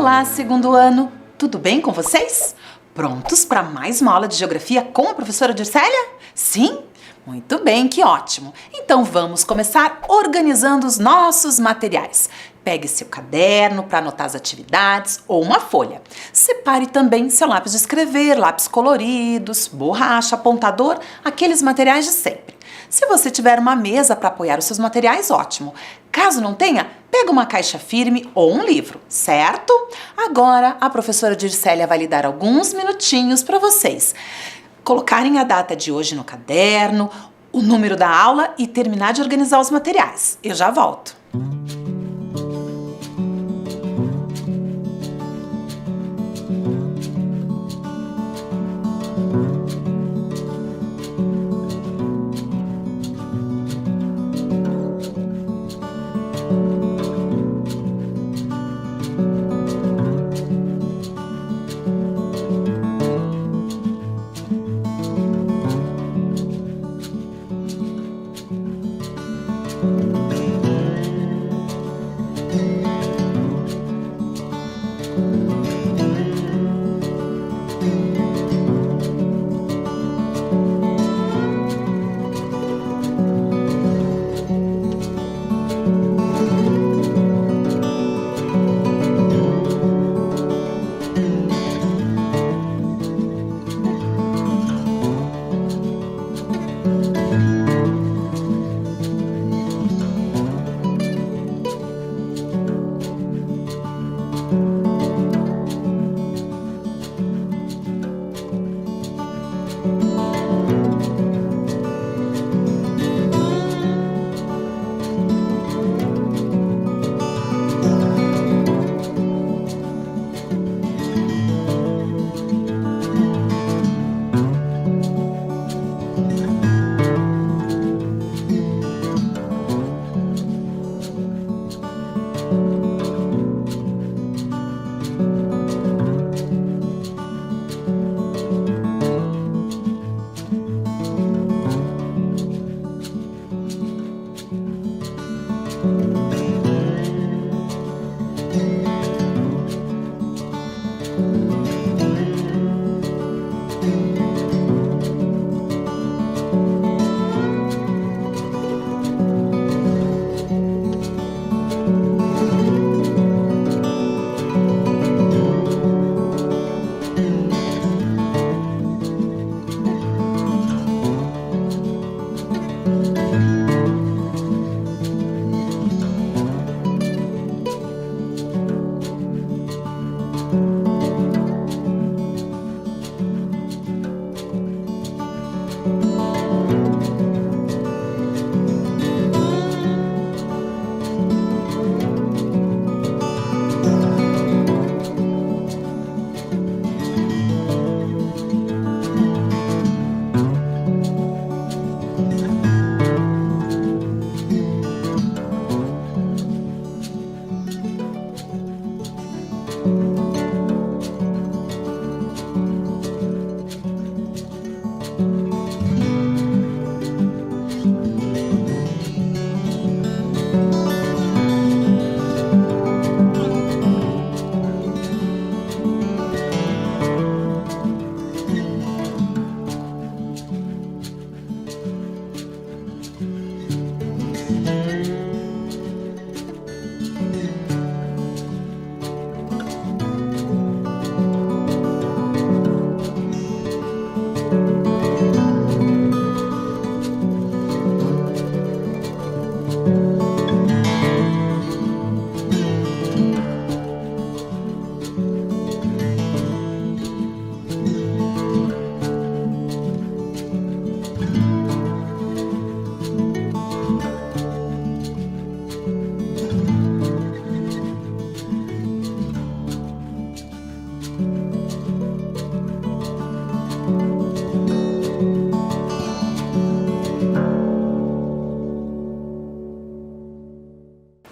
Olá, segundo ano! Tudo bem com vocês? Prontos para mais uma aula de geografia com a professora Dircélia? Sim? Muito bem, que ótimo! Então vamos começar organizando os nossos materiais. Pegue seu caderno para anotar as atividades ou uma folha. Separe também seu lápis de escrever, lápis coloridos, borracha, apontador, aqueles materiais de sempre. Se você tiver uma mesa para apoiar os seus materiais, ótimo. Caso não tenha, pega uma caixa firme ou um livro, certo? Agora, a professora Dircélia vai lhe dar alguns minutinhos para vocês colocarem a data de hoje no caderno, o número da aula e terminar de organizar os materiais. Eu já volto.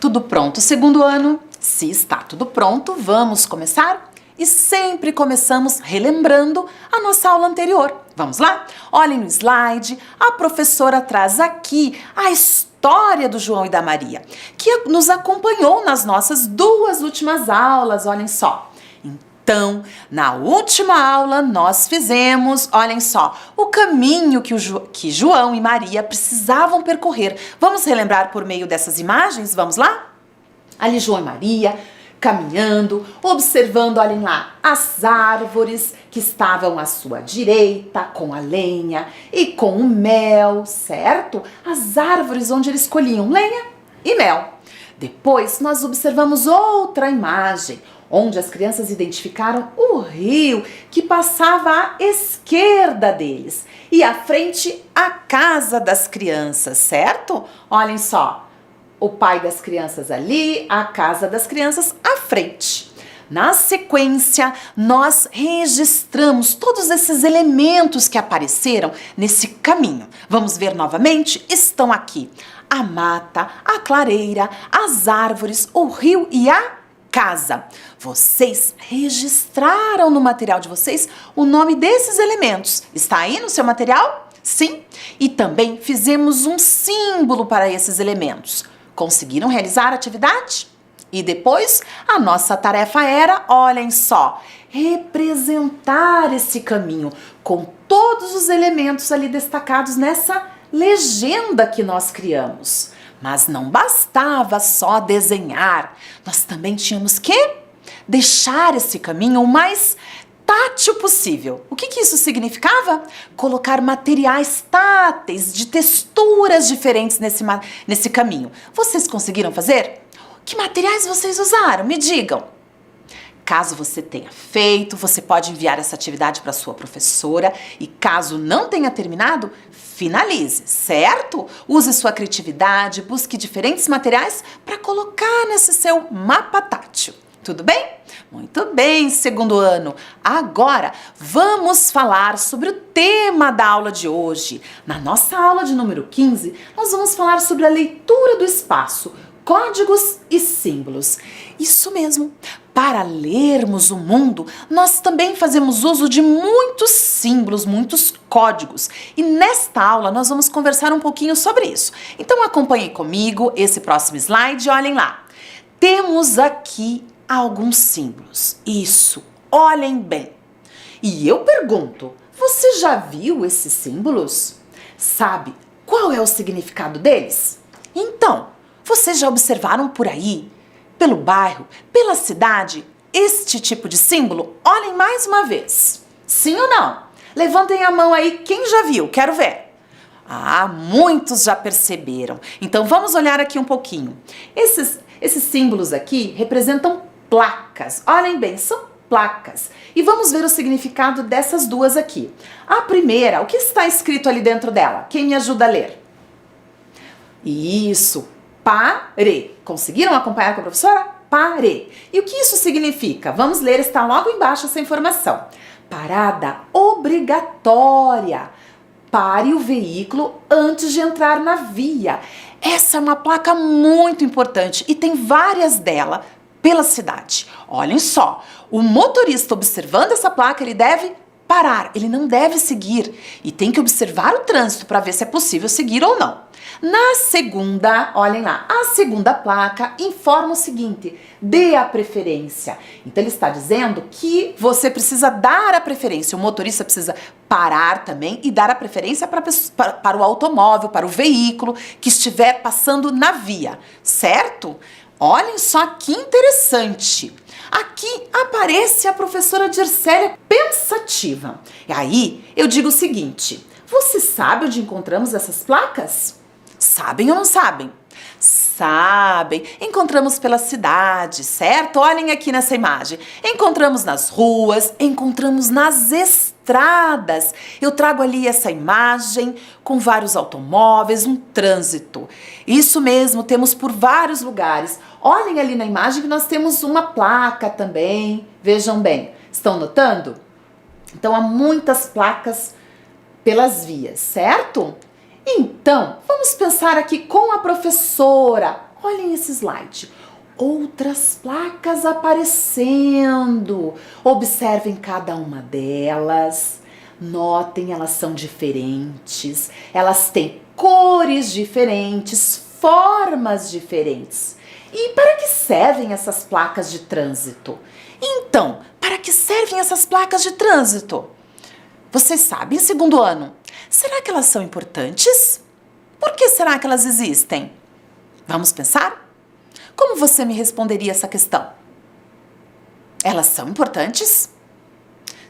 Tudo pronto, segundo ano? Se está tudo pronto, vamos começar? e sempre começamos relembrando a nossa aula anterior. Vamos lá? Olhem no slide, a professora traz aqui a história do João e da Maria, que nos acompanhou nas nossas 2 últimas aulas, olhem só. Então, na última aula nós fizemos, olhem só, o caminho que João e Maria precisavam percorrer. Vamos relembrar por meio dessas imagens? Vamos lá? Ali João e Maria caminhando, observando, olhem lá, as árvores que estavam à sua direita, com a lenha e com o mel, certo? As árvores onde eles colhiam lenha e mel. Depois nós observamos outra imagem, onde as crianças identificaram o rio que passava à esquerda deles e à frente a casa das crianças, certo? Olhem só. O pai das crianças ali, a casa das crianças à frente. Na sequência, nós registramos todos esses elementos que apareceram nesse caminho. Vamos ver novamente? Estão aqui a mata, a clareira, as árvores, o rio e a casa. Vocês registraram no material de vocês o nome desses elementos. Está aí no seu material? Sim. E também fizemos um símbolo para esses elementos. Conseguiram realizar a atividade? E depois, a nossa tarefa era, olhem só, representar esse caminho com todos os elementos ali destacados nessa legenda que nós criamos. Mas não bastava só desenhar, nós também tínhamos que deixar esse caminho o mais tátil possível. O que isso significava? Colocar materiais táteis, de texturas diferentes nesse caminho. Vocês conseguiram fazer? Que materiais vocês usaram? Me digam. Caso você tenha feito, você pode enviar essa atividade para sua professora e caso não tenha terminado, finalize, certo? Use sua criatividade, busque diferentes materiais para colocar nesse seu mapa tátil. Tudo bem? Muito bem, segundo ano. Agora, vamos falar sobre o tema da aula de hoje. Na nossa aula de número 15, nós vamos falar sobre a leitura do espaço, códigos e símbolos. Isso mesmo. Para lermos o mundo, nós também fazemos uso de muitos símbolos, muitos códigos. E nesta aula nós vamos conversar um pouquinho sobre isso. Então acompanhem comigo esse próximo slide, olhem lá. Temos aqui alguns símbolos. Isso, olhem bem. E eu pergunto, você já viu esses símbolos? Sabe qual é o significado deles? Então, vocês já observaram por aí, pelo bairro, pela cidade, este tipo de símbolo? Olhem mais uma vez. Sim ou não? Levantem a mão aí, quem já viu? Quero ver. Ah, muitos já perceberam. Então vamos olhar aqui um pouquinho. Esses símbolos aqui representam placas. Olhem bem, são placas. E vamos ver o significado dessas duas aqui. A primeira, o que está escrito ali dentro dela? Quem me ajuda a ler? Isso, pare. Conseguiram acompanhar com a professora? Pare. E o que isso significa? Vamos ler, está logo embaixo essa informação. Parada obrigatória. Pare o veículo antes de entrar na via. Essa é uma placa muito importante e tem várias delas pela cidade. Olhem só, o motorista observando essa placa, ele deve parar, ele não deve seguir e tem que observar o trânsito para ver se é possível seguir ou não. Na segunda, olhem lá, a segunda placa informa o seguinte: dê a preferência. Então ele está dizendo que você precisa dar a preferência, o motorista precisa parar também e dar a preferência para o automóvel, para o veículo que estiver passando na via, certo? Olhem só que interessante. Aqui aparece a professora Dircélia pensativa. E aí eu digo o seguinte: você sabe onde encontramos essas placas? Sabem ou não sabem? Sabem. Encontramos pela cidade, certo? Olhem aqui nessa imagem. Encontramos nas ruas, encontramos nas estradas. Eu trago ali essa imagem com vários automóveis, um trânsito. Isso mesmo, temos por vários lugares. Olhem ali na imagem que nós temos uma placa também. Vejam bem. Estão notando? Então há muitas placas pelas vias, certo? Então, vamos pensar aqui com a professora. Olhem esse slide. outras placas aparecendo. Observem cada uma delas. Notem, elas são diferentes. Elas têm cores diferentes, formas diferentes. E para que servem essas placas de trânsito? Então, para que servem essas placas de trânsito? Vocês sabem, em segundo ano, será que elas são importantes? Por que será que elas existem? Vamos pensar? Como você me responderia essa questão? Elas são importantes?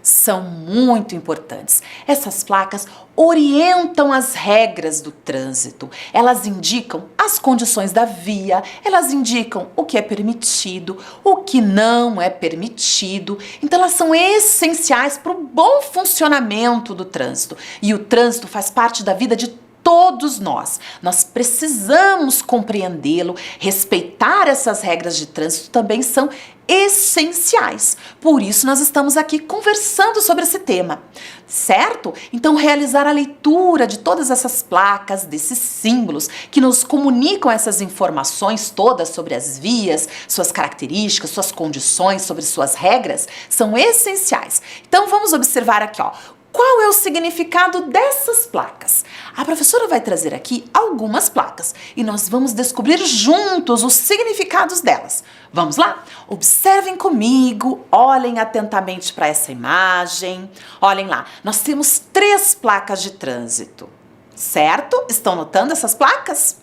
São muito importantes. Essas placas orientam as regras do trânsito. Elas indicam as condições da via, elas indicam o que é permitido, o que não é permitido. Então, elas são essenciais para o bom funcionamento do trânsito. E o trânsito faz parte da vida de todos nós. Nós precisamos compreendê-lo, respeitar essas regras de trânsito também são essenciais. Por isso nós estamos aqui conversando sobre esse tema, certo? Então realizar a leitura de todas essas placas, desses símbolos que nos comunicam essas informações todas sobre as vias, suas características, suas condições, sobre suas regras, são essenciais. Então vamos observar aqui, ó. Qual é o significado dessas placas? A professora vai trazer aqui algumas placas e nós vamos descobrir juntos os significados delas. Vamos lá? Observem comigo, olhem atentamente para essa imagem. Olhem lá, nós temos 3 placas de trânsito, certo? Estão notando essas placas?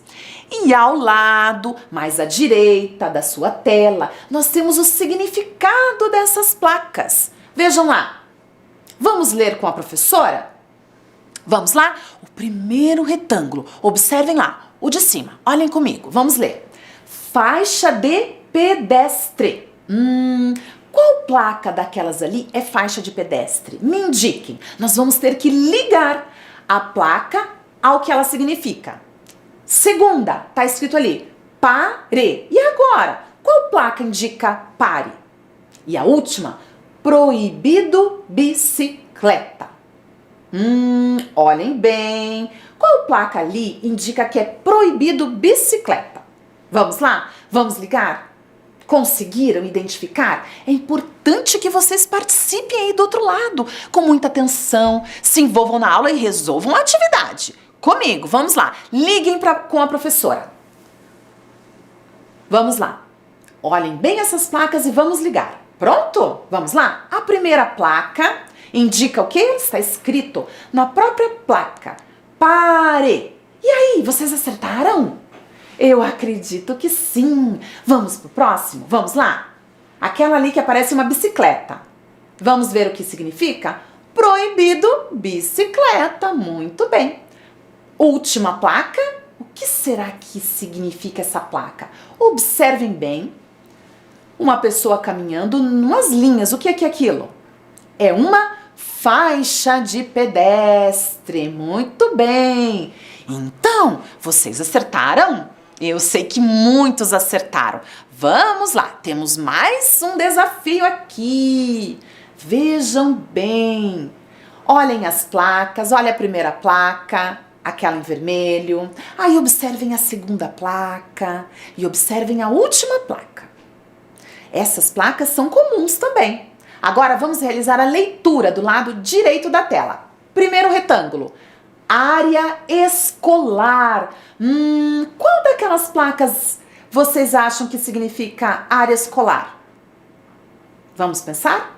E ao lado, mais à direita da sua tela, nós temos o significado dessas placas. Vejam lá. Vamos ler com a professora? Vamos lá? O primeiro retângulo, observem lá, o de cima, olhem comigo, vamos ler. Faixa de pedestre. Qual placa daquelas ali é faixa de pedestre? Me indiquem. Nós vamos ter que ligar a placa ao que ela significa. Segunda, tá escrito ali, pare. E agora? Qual placa indica pare? E a última, proibido bicicleta. Olhem bem. Qual placa ali indica que é proibido bicicleta? Vamos lá? Vamos ligar? Conseguiram identificar? É importante que vocês participem aí do outro lado, com muita atenção, se envolvam na aula e resolvam a atividade. Comigo, vamos lá. Liguem com a professora. Vamos lá. Olhem bem essas placas e vamos ligar. Pronto? Vamos lá? A primeira placa indica o que? Está escrito na própria placa. Pare! E aí, vocês acertaram? Eu acredito que sim. Vamos pro próximo? Vamos lá? Aquela ali que aparece uma bicicleta. Vamos ver o que significa? Proibido bicicleta. Muito bem. Última placa. O que será que significa essa placa? Observem bem. Uma pessoa caminhando numas linhas. O que é aquilo? É uma faixa de pedestre. Muito bem. Então, vocês acertaram? Eu sei que muitos acertaram. Vamos lá, temos mais um desafio aqui. Vejam bem. Olhem as placas, olha a primeira placa, aquela em vermelho. Aí observem a segunda placa e observem a última placa. Essas placas são comuns também. Agora vamos realizar a leitura do lado direito da tela. Primeiro retângulo, área escolar. Qual daquelas placas vocês acham que significa área escolar? Vamos pensar?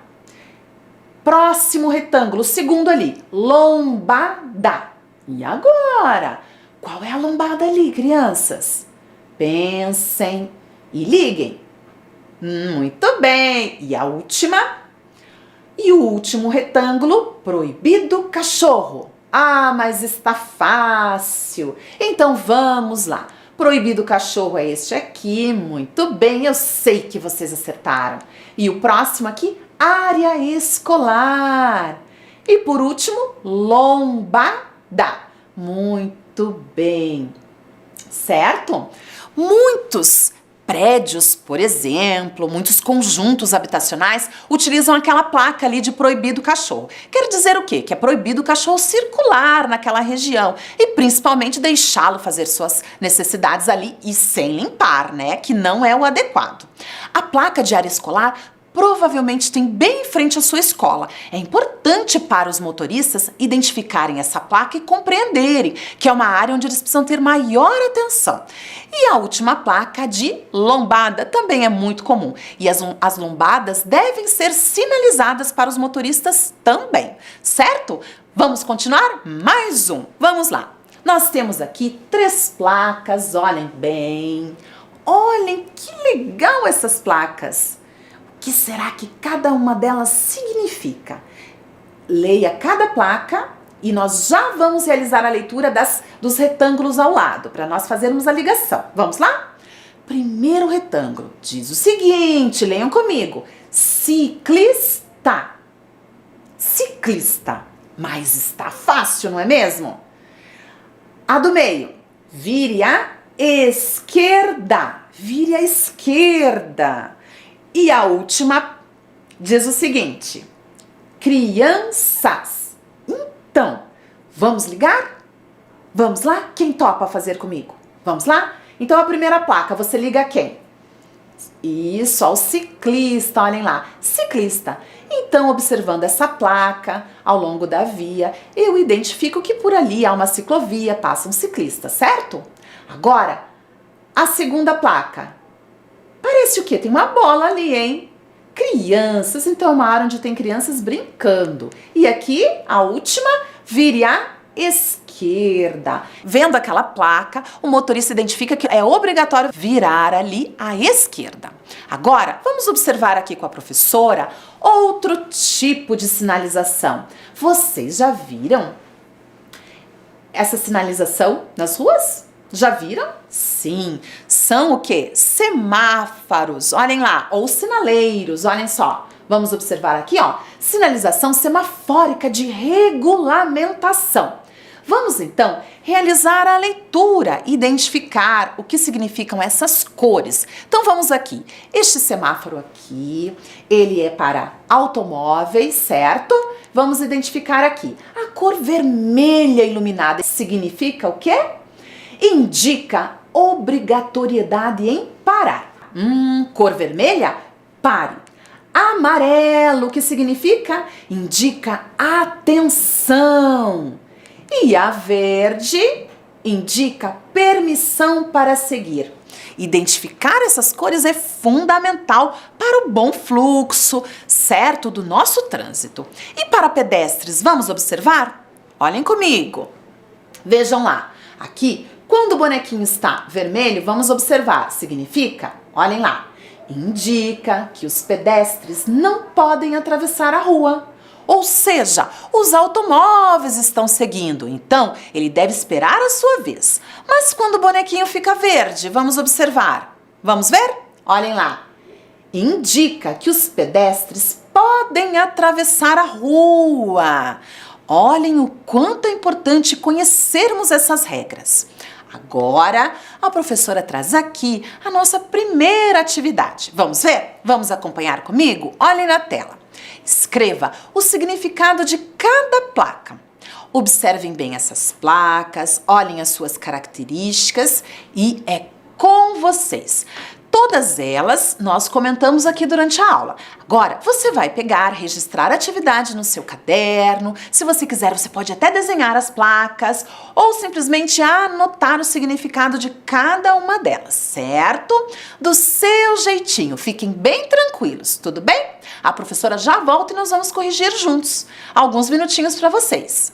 Próximo retângulo, segundo ali, lombada. E agora? Qual é a lombada ali, crianças? Pensem e liguem. Muito bem. E a última? E o último retângulo, proibido cachorro. Ah, mas está fácil. Então vamos lá. Proibido cachorro é este aqui. Muito bem, eu sei que vocês acertaram. E o próximo aqui, área escolar. E por último, lombada. Muito bem. Certo? Muitos Prédios, por exemplo, muitos conjuntos habitacionais utilizam aquela placa ali de proibido cachorro. Quer dizer o quê? Que é proibido o cachorro circular naquela região e principalmente deixá-lo fazer suas necessidades ali e sem limpar, né? Que não é o adequado. A placa de área escolar provavelmente tem bem em frente à sua escola. É importante para os motoristas identificarem essa placa e compreenderem que é uma área onde eles precisam ter maior atenção. E a última placa de lombada também é muito comum. E as lombadas devem ser sinalizadas para os motoristas também, certo? Vamos continuar? Mais um. Vamos lá. Nós temos aqui 3 placas, olhem bem. Olhem que legal essas placas. O que será que cada uma delas significa? Leia cada placa e nós já vamos realizar a leitura dos retângulos ao lado, para nós fazermos a ligação. Vamos lá? Primeiro retângulo diz o seguinte, leiam comigo. Ciclista. Ciclista. Mas está fácil, não é mesmo? A do meio, vire à esquerda. Vire à esquerda. E a última diz o seguinte, crianças. Então, vamos ligar? Vamos lá? Quem topa fazer comigo? Vamos lá? Então a primeira placa, você liga a quem? Isso, ao ciclista, olhem lá, ciclista. Então, observando essa placa ao longo da via, eu identifico que por ali há uma ciclovia, passa um ciclista, certo? Agora, a segunda placa. Parece o quê? Tem uma bola ali, hein? Crianças, então é uma área onde tem crianças brincando. E aqui, a última, vire à esquerda. Vendo aquela placa, o motorista identifica que é obrigatório virar ali à esquerda. Agora, vamos observar aqui com a professora outro tipo de sinalização. Vocês já viram essa sinalização nas ruas? Já viram? Sim. São o quê? Semáforos. Olhem lá. Ou sinaleiros. Olhem só. Vamos observar aqui, ó. Sinalização semafórica de regulamentação. Vamos, então, realizar a leitura e identificar o que significam essas cores. Então, vamos aqui. Este semáforo aqui, ele é para automóveis, certo? Vamos identificar aqui. A cor vermelha iluminada significa o quê? Indica obrigatoriedade em parar. Cor vermelha, pare. Amarelo, que significa? Indica atenção. E a verde indica permissão para seguir. Identificar essas cores é fundamental para o bom fluxo, certo, do nosso trânsito. E para pedestres, vamos observar? Olhem comigo. Vejam lá. Aqui, quando o bonequinho está vermelho, vamos observar. Significa, olhem lá, indica que os pedestres não podem atravessar a rua. Ou seja, os automóveis estão seguindo, então ele deve esperar a sua vez. Mas quando o bonequinho fica verde, vamos observar. Vamos ver? Olhem lá. Indica que os pedestres podem atravessar a rua. Olhem o quanto é importante conhecermos essas regras. Agora, a professora traz aqui a nossa primeira atividade. Vamos ver? Vamos acompanhar comigo? Olhem na tela. Escreva o significado de cada placa. Observem bem essas placas, olhem as suas características e é com vocês. Todas elas nós comentamos aqui durante a aula. Agora, você vai pegar, registrar a atividade no seu caderno. Se você quiser, você pode até desenhar as placas ou simplesmente anotar o significado de cada uma delas, certo? Do seu jeitinho. Fiquem bem tranquilos, tudo bem? A professora já volta e nós vamos corrigir juntos. Alguns minutinhos para vocês.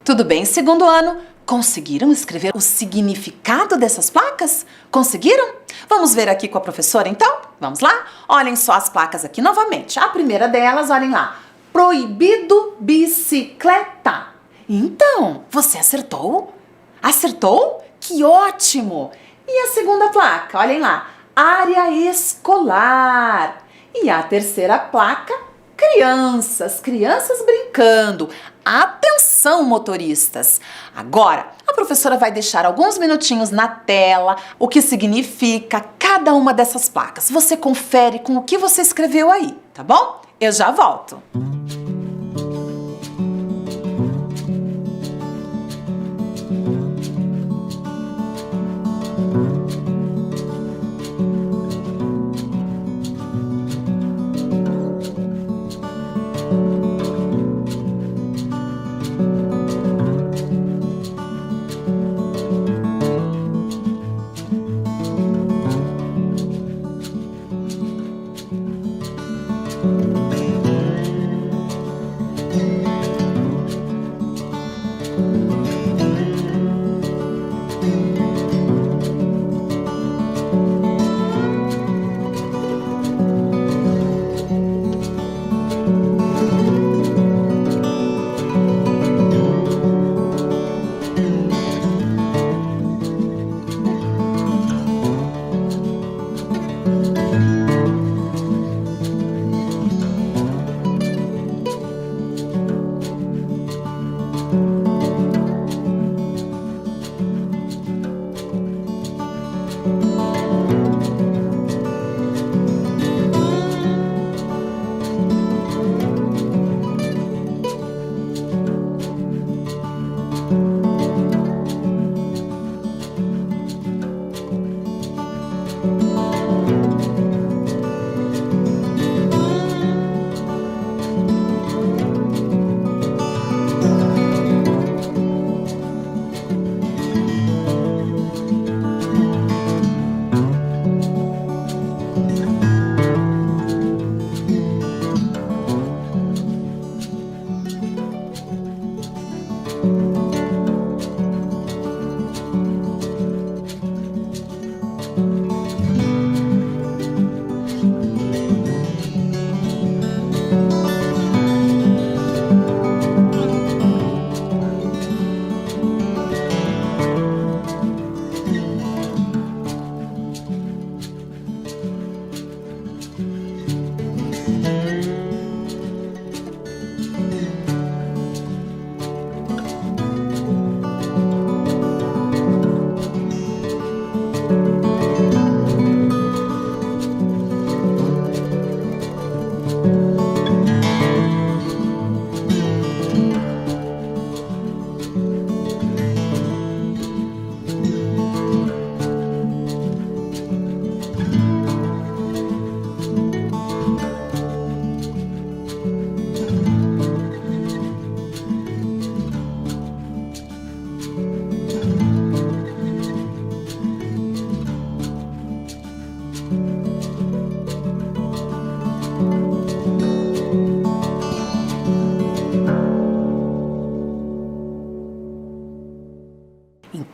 Tudo bem, segundo ano? Conseguiram escrever o significado dessas placas? Conseguiram? Vamos ver aqui com a professora, então? Vamos lá? Olhem só as placas aqui novamente. A primeira delas, olhem lá. Proibido bicicleta. Então, você acertou? Acertou? Que ótimo! E a segunda placa, olhem lá. Área escolar. E a terceira placa, crianças brincando. Atenção, motoristas! Agora, a professora vai deixar alguns minutinhos na tela o que significa cada uma dessas placas. Você confere com o que você escreveu aí, tá bom? Eu já volto.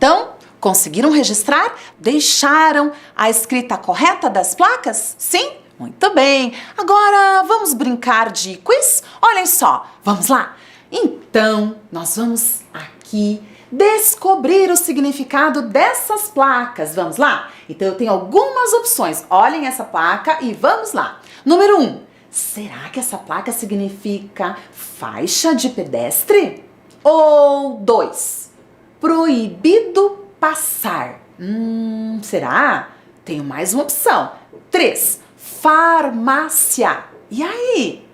Então, conseguiram registrar? Deixaram a escrita correta das placas? Sim? Muito bem. Agora, vamos brincar de quiz? Olhem só, vamos lá. Então, nós vamos aqui descobrir o significado dessas placas. Vamos lá? Então, eu tenho algumas opções. Olhem essa placa e vamos lá. Número 1, Será que essa placa significa faixa de pedestre? Ou 2, proibido passar? Será? Tenho mais uma opção. 3, farmácia. E aí?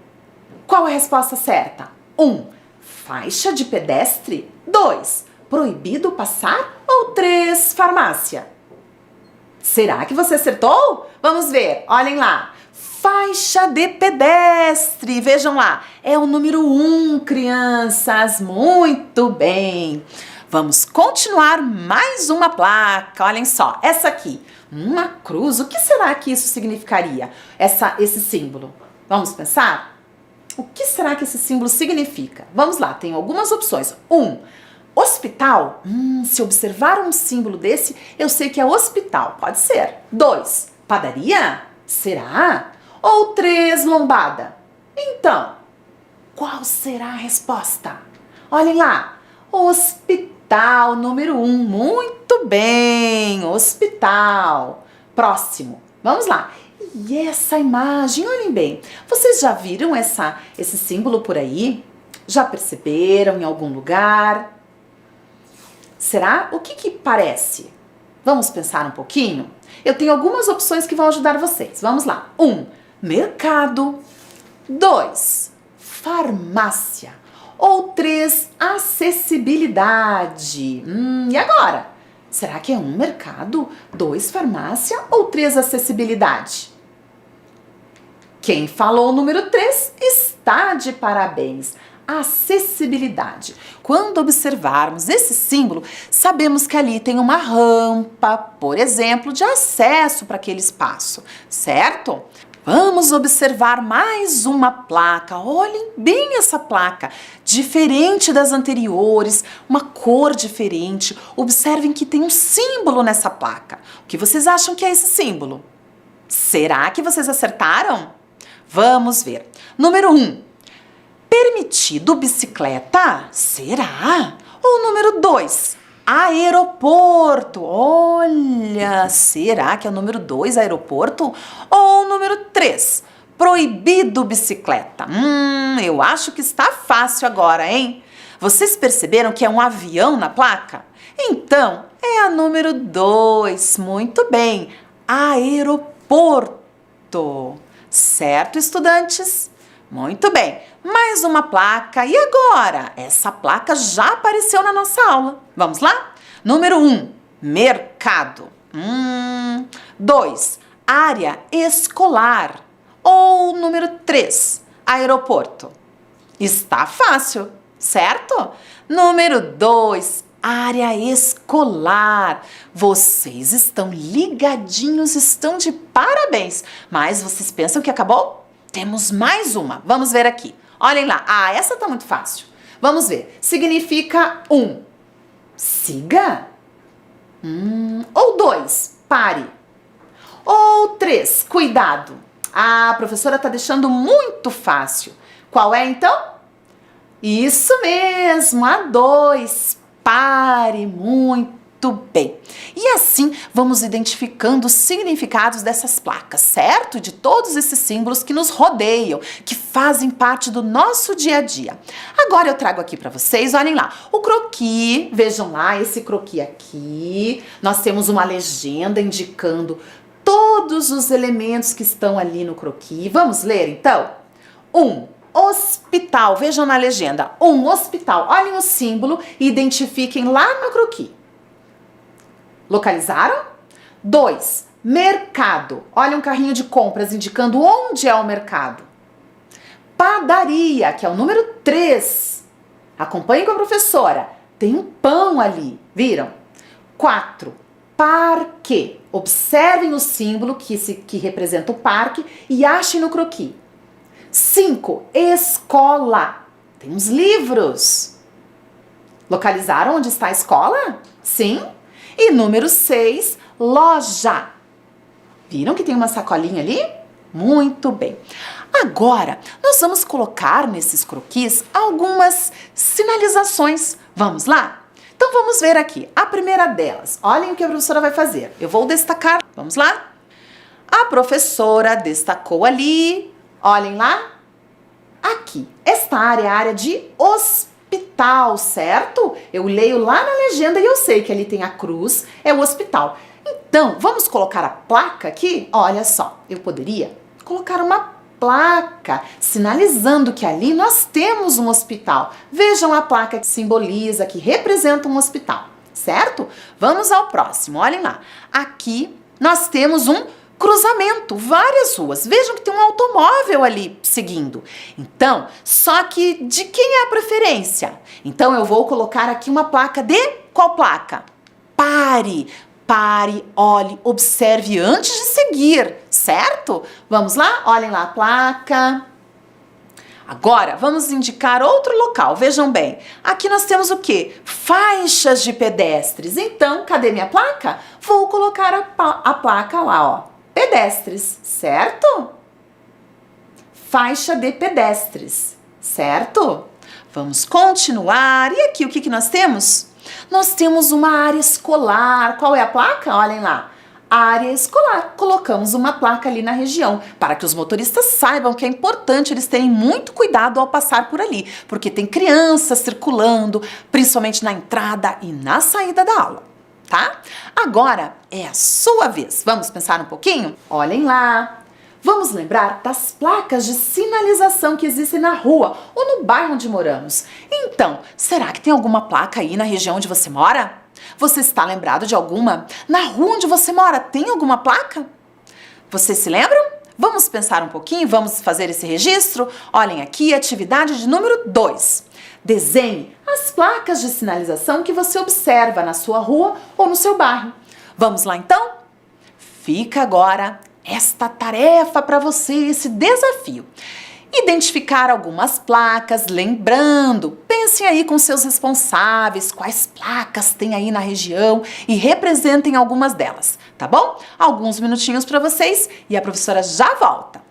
Qual é a resposta certa? 1, faixa de pedestre. 2, proibido passar. Ou 3, farmácia? Será que você acertou? Vamos ver, olhem lá. Faixa de pedestre, vejam lá, é o número 1, crianças, muito bem. Vamos continuar mais uma placa, olhem só, essa aqui, uma cruz, o que será que isso significaria, esse símbolo? Vamos pensar? O que será que esse símbolo significa? Vamos lá, tem algumas opções. 1, hospital, se observar um símbolo desse, eu sei que é hospital, pode ser. 2, padaria, será? Ou 3, lombada? Então, qual será a resposta? Olhem lá, hospital, número 1, muito bem, hospital. Próximo, vamos lá. E essa imagem, olhem bem, vocês já viram esse símbolo por aí? Já perceberam em algum lugar? Será? O que parece? Vamos pensar um pouquinho? Eu tenho algumas opções que vão ajudar vocês. Vamos lá. 1, mercado. 2, farmácia. Ou 3, acessibilidade. E agora? Será que é 1, mercado, 2, farmácia ou 3, acessibilidade? Quem falou o número 3 está de parabéns. Acessibilidade. Quando observarmos esse símbolo, sabemos que ali tem uma rampa, por exemplo, de acesso para aquele espaço, certo? Vamos observar mais uma placa. Olhem bem essa placa, diferente das anteriores, uma cor diferente. Observem que tem um símbolo nessa placa. O que vocês acham que é esse símbolo? Será que vocês acertaram? Vamos ver. Número 1. Permitido bicicleta? Será? Ou número 2, aeroporto. Olha, será que é o número 2, aeroporto? Ou número 3, proibido bicicleta? Eu acho que está fácil agora, hein? Vocês perceberam que é um avião na placa? Então, é a número 2. Muito bem, aeroporto. Certo, estudantes? Muito bem, mais uma placa. E agora? Essa placa já apareceu na nossa aula. Vamos lá? Número 1, mercado. 2, área escolar. Ou número 3, aeroporto. Está fácil, certo? Número 2, área escolar. Vocês estão ligadinhos, estão de parabéns. Mas vocês pensam que acabou? Temos mais uma. Vamos ver aqui. Olhem lá. Essa tá muito fácil. Vamos ver. Significa 1, siga. Ou 2, pare. Ou 3, cuidado. A professora tá deixando muito fácil. Qual é então? Isso mesmo, a 2, pare. Muito bem. E assim vamos identificando os significados dessas placas, certo? De todos esses símbolos que nos rodeiam, que fazem parte do nosso dia a dia. Agora eu trago aqui para vocês, olhem lá, o croquis, vejam lá esse croquis aqui. Nós temos uma legenda indicando todos os elementos que estão ali no croquis. Vamos ler então? 1, hospital, vejam na legenda, 1, hospital. Olhem o símbolo e identifiquem lá no croquis. Localizaram? 2, mercado. Olha um carrinho de compras indicando onde é o mercado. Padaria, que é o número 3. Acompanhe com a professora. Tem um pão ali, viram? 4, parque. Observem o símbolo que representa o parque e achem no croquis. 5, escola. Tem uns livros. Localizaram onde está a escola? Sim? E número 6, loja. Viram que tem uma sacolinha ali? Muito bem. Agora, nós vamos colocar nesses croquis algumas sinalizações. Vamos lá? Então vamos ver aqui. A primeira delas. Olhem o que a professora vai fazer. Eu vou destacar. Vamos lá? A professora destacou ali Olhem lá. Aqui, esta área é a área de hospital, certo? Eu leio lá na legenda e eu sei que ali tem a cruz, é o hospital. Então, vamos colocar a placa aqui? Olha só, eu poderia colocar uma placa sinalizando que ali nós temos um hospital. Vejam a placa que simboliza, que representa um hospital, certo? Vamos ao próximo, olhem lá. Aqui nós temos um cruzamento, várias ruas. Vejam que tem um automóvel ali seguindo. Então, só que de quem é a preferência? Então, eu vou colocar aqui uma placa de qual placa? Pare, pare, olhe, observe antes de seguir, certo? Vamos lá? Olhem lá a placa. Agora, vamos indicar outro local. Vejam bem, aqui nós temos o quê? Faixas de pedestres. Então, cadê minha placa? Vou colocar a placa lá, ó. Pedestres, certo? Faixa de pedestres, certo? Vamos continuar. E aqui, o que nós temos? Nós temos uma área escolar. Qual é a placa? Olhem lá. Área escolar. Colocamos uma placa ali na região para que os motoristas saibam que é importante eles terem muito cuidado ao passar por ali, porque tem crianças circulando, principalmente na entrada e na saída da aula. Tá? Agora é a sua vez. Vamos pensar um pouquinho? Olhem lá. Vamos lembrar das placas de sinalização que existem na rua ou no bairro onde moramos. Então, será que tem alguma placa aí na região onde você mora? Você está lembrado de alguma? Na rua onde você mora, tem alguma placa? Vocês se lembram? Vamos pensar um pouquinho, vamos fazer esse registro? Olhem aqui, atividade de número 2. Desenhe as placas de sinalização que você observa na sua rua ou no seu bairro. Vamos lá então? Fica agora esta tarefa para você, esse desafio. Identificar algumas placas, lembrando, pensem aí com seus responsáveis, quais placas tem aí na região e representem algumas delas, tá bom? Alguns minutinhos para vocês e a professora já volta.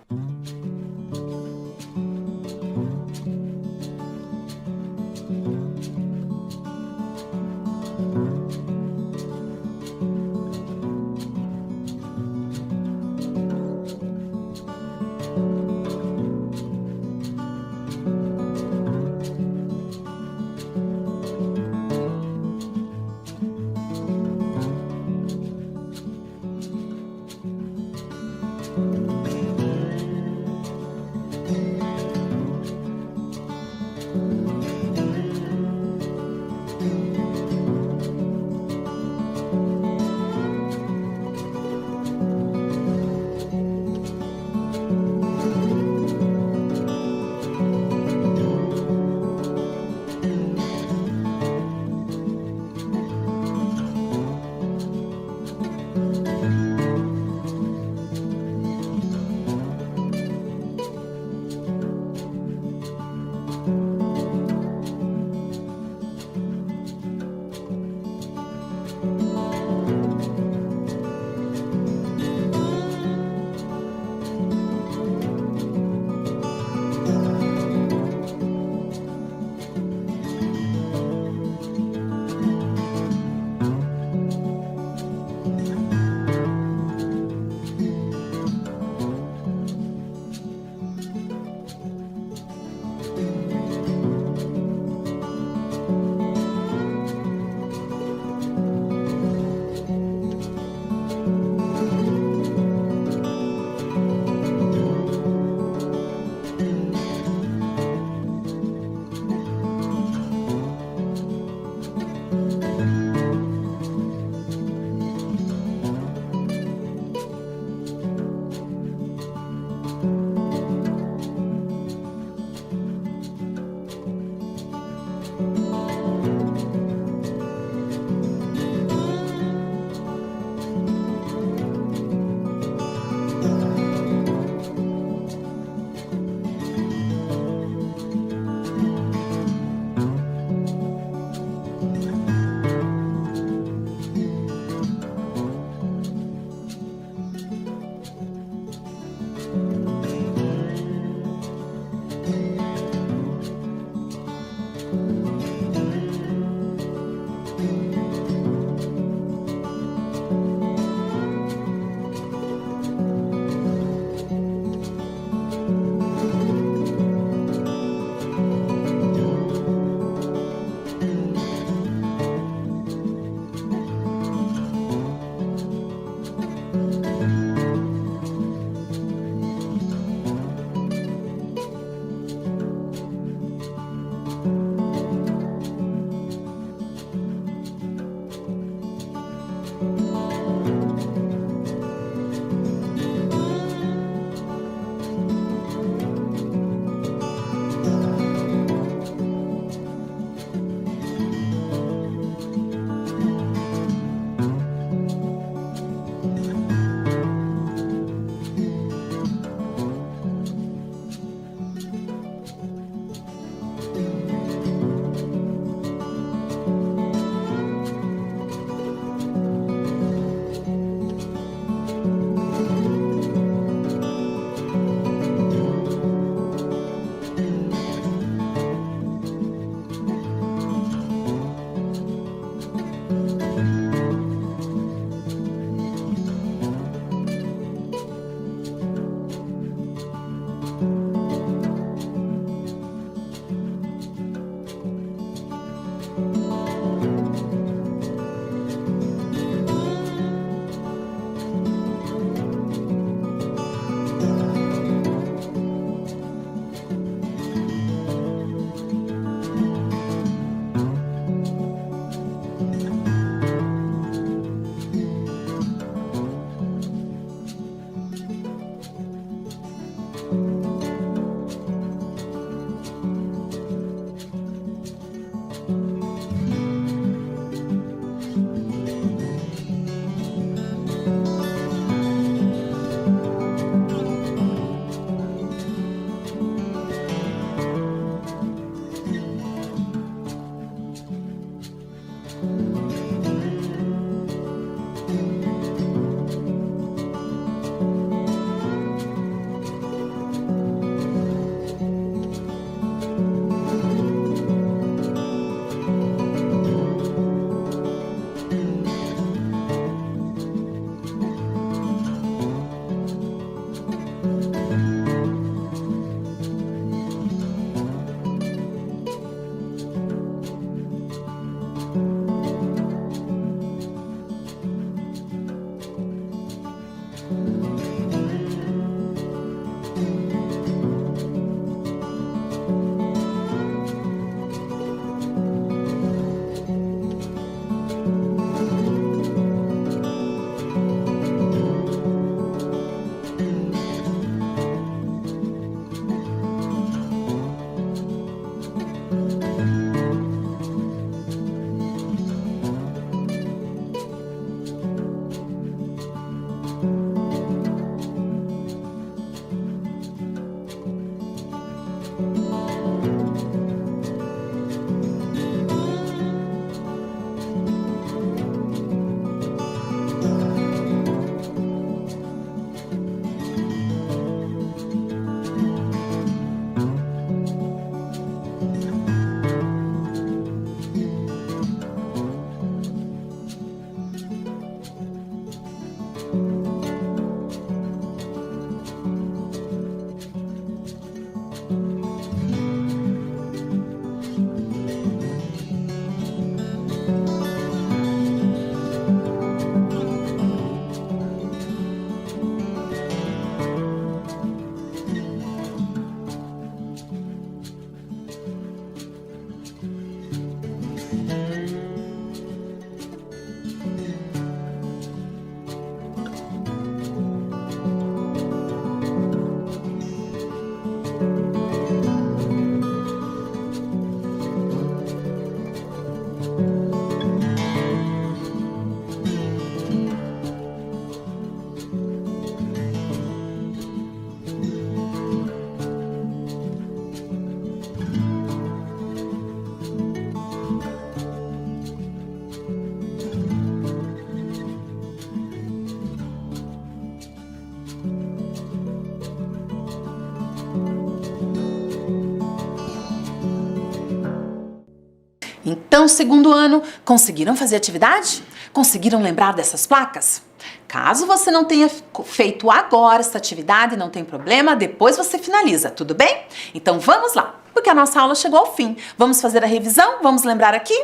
Então, segundo ano, conseguiram fazer atividade? Conseguiram lembrar dessas placas? Caso você não tenha feito agora essa atividade, não tem problema, depois você finaliza, tudo bem? Então vamos lá, porque a nossa aula chegou ao fim. Vamos fazer a revisão? Vamos lembrar aqui?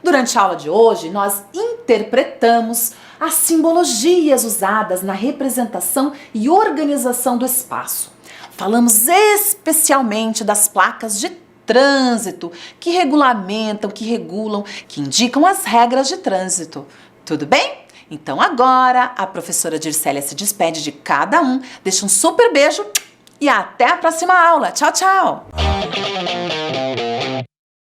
Durante a aula de hoje, nós interpretamos as simbologias usadas na representação e organização do espaço. Falamos especialmente das placas de trânsito, que regulamentam, que regulam, que indicam as regras de trânsito. Tudo bem? Então agora a professora Dircélia se despede de cada um, deixa um super beijo e até a próxima aula. Tchau, tchau!